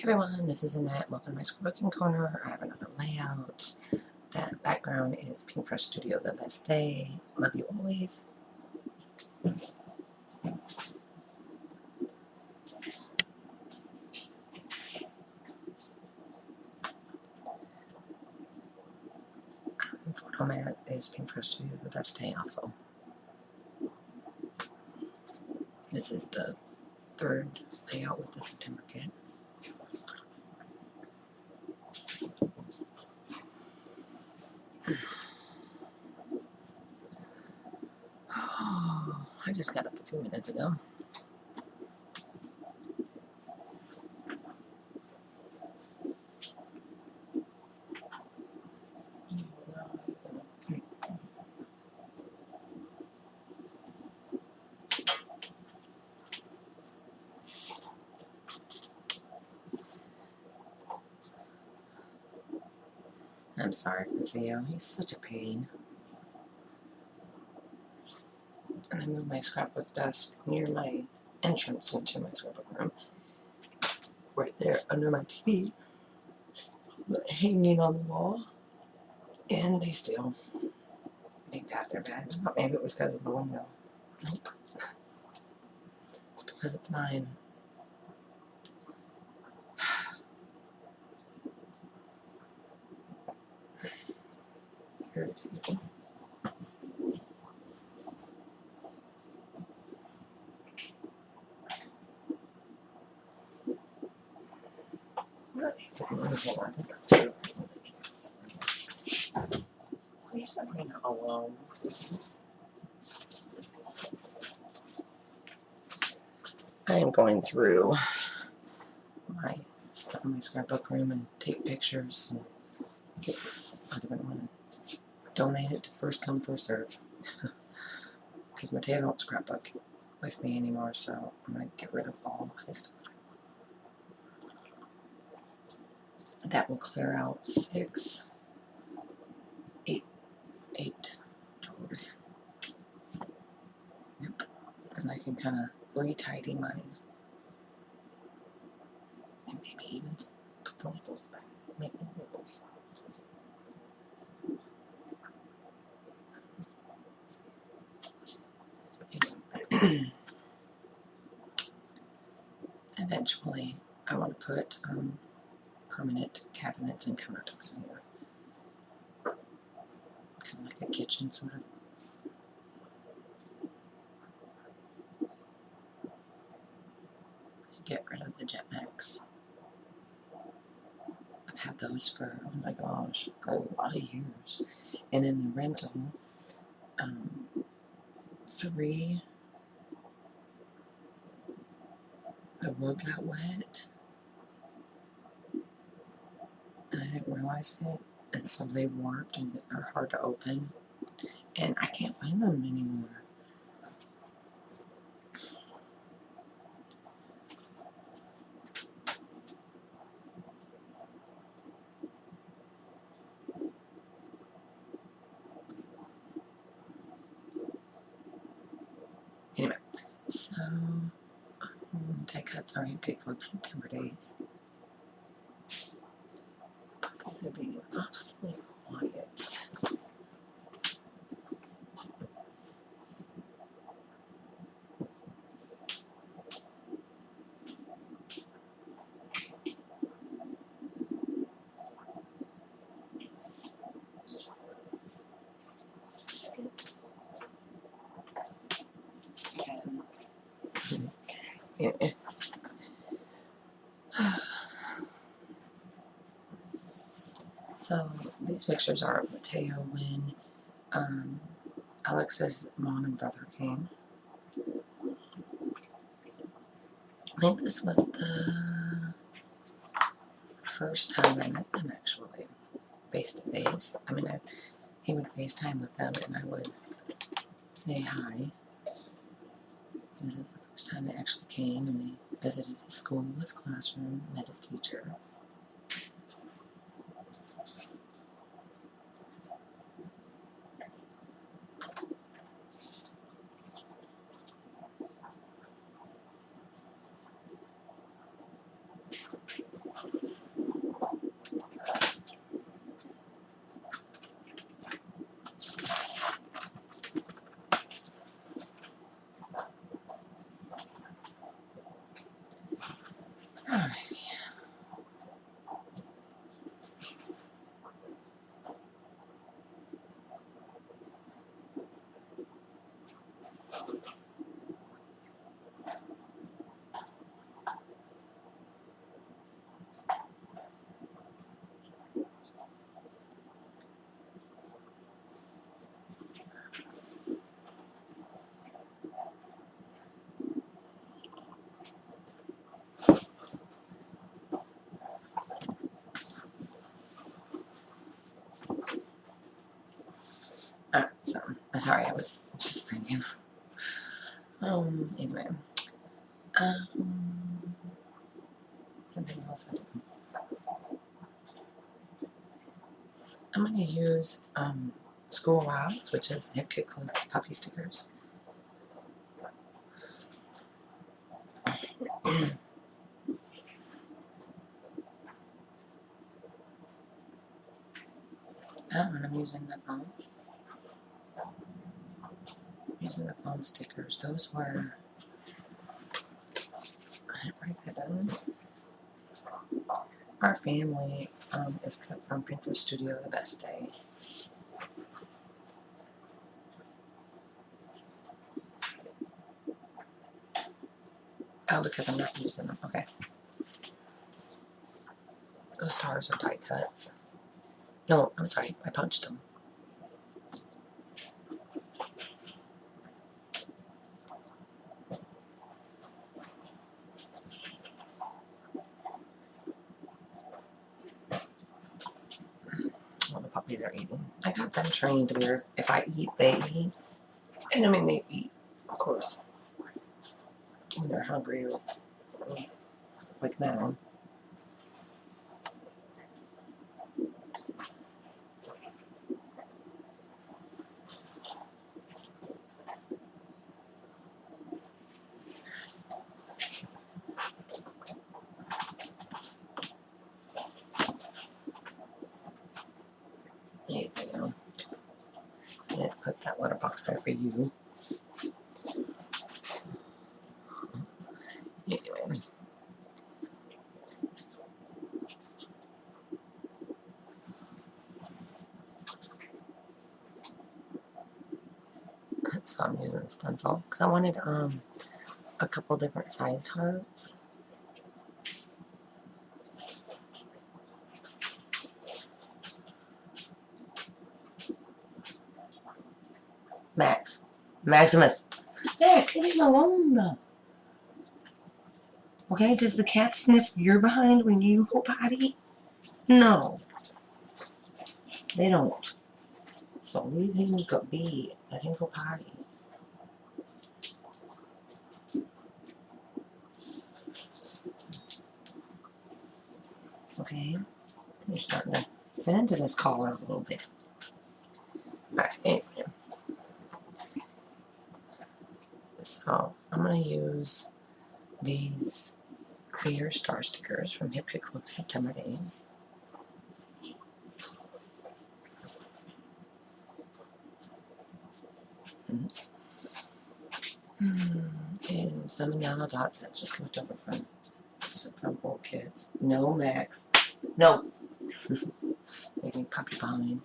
Everyone, this is Annette. Welcome to my scrapbooking corner. I have another layout. The background is Pink Fresh Studio, The Best Day. Love you always. Photo mat is Pink Fresh Studio, The Best Day also. This is the third layout with the September kit. I just got up a few minutes ago. I'm sorry for Theo. He's such a pain. And I moved my scrapbook desk near my entrance into my scrapbook room. Right there under my TV. Hanging on the wall. And they still make that their bed. I thought maybe it was because of the window. Nope. It's because it's mine. Irritating. Please let me alone. I am going through my stuff in my scrapbook room and take pictures and get whatever I want to donate it to first come first serve. Because Mateo don't scrapbook with me anymore, so I'm going to get rid of all his stuff. That will clear out eight drawers. Yep. And I can kind of re-tidy mine. And maybe even put the labels back. Make new labels. Eventually, I want to put permanent cabinets and countertops in here. Kind of like a kitchen, sort of. Get rid of the Jetmax. I've had those for, oh my gosh, for a lot of years. And in the rental, 3, the wood got wet. And I didn't realize it. And so they warped and are hard to open. And I can't find them anymore. Anyway, so die cuts are good club September days. Puppies are being awfully quiet. So these pictures are of Mateo when Alex's mom and brother came. I think this was the first time I met them, actually, face to face. I mean, he would FaceTime with them and I would say hi. This is the first time they actually came and they visited his school, his classroom, met his teacher. Sorry, I was just thinking. Anyway. Anything else I did? I'm going to use School Rocks, which is Hip Kit Club's puppy stickers. And I'm using the foam. Using the foam stickers. Those were. I didn't write that down. Our family is cut from Pinterest Studio The Best Day. Oh, because I'm not using them. Okay. Those stars are die cuts. No, I'm sorry. I punched them. Well, the puppies are eating. I got them trained where if I eat, they eat. And I mean, they eat, of course, when they're hungry or like now. Anything else? I didn't put that little box there for you. Anyway. So I'm using the stencil because I wanted a couple different sized hearts. Maximus. Yes, leave me alone. Okay, does the cat sniff your behind when you go potty? No, they don't. So leave him be. Let him go potty. Okay, you're starting to fit into this collar a little bit. Alright, so I'm going to use these clear star stickers from Hip Kit Club September Days. And some yellow dots that just looked over from old kids. No, Max. No. Maybe puppy pine.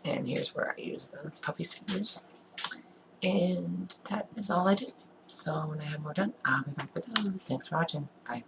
And here's where I use the puppy stickers. And that is all I do. So when I have more done, I'll be back with those. Thanks for watching. Bye.